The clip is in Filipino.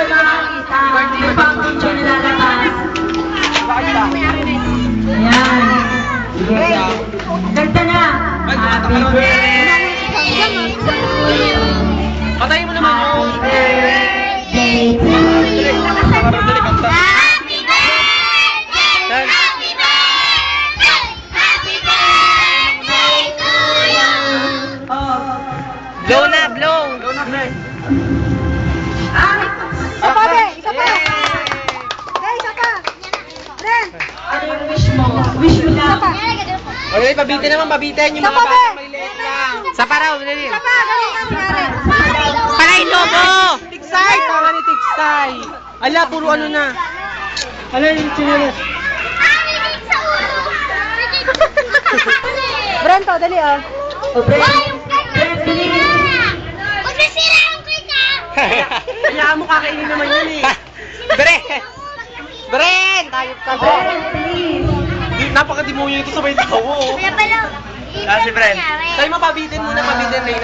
sa makakita. May pang-picture na lalabas. Ayan. Sige. Ganda na. Happy birthday to you. Patayin mo naman yung... Birthday to you. Happy birthday! Happy birthday! Happy birthday to you! Blow na, blow! Blow na, friend. Isa pa, be! Isa pa! Be, isa pa! Ren! Ano yung wish mo? Wish mo Isa pa! lang. Okay, pabitin naman, pabitin yung Isa mga pa, bata be! maliliit lang. Sa paraw, dali. Isa pa! Ganun ka, kunyari. Para itobo! Tiksay! Tama ni Tiksay! Ala, puro ano na. Ala, yung chinelas. Arinig sa ulo! Brento, dali ah. O, Brent. Ay, yung Brent, bili. Huwag na sira ang cake ah! Kaya mo kakainin naman yun eh. Bren! Bren! Tayop ka, Bren! Brent, please. Napakademonyo ito sabay tawo. Wala pala. Ah, si Bren. Tayo mapabitin muna, pabitin, Reyna.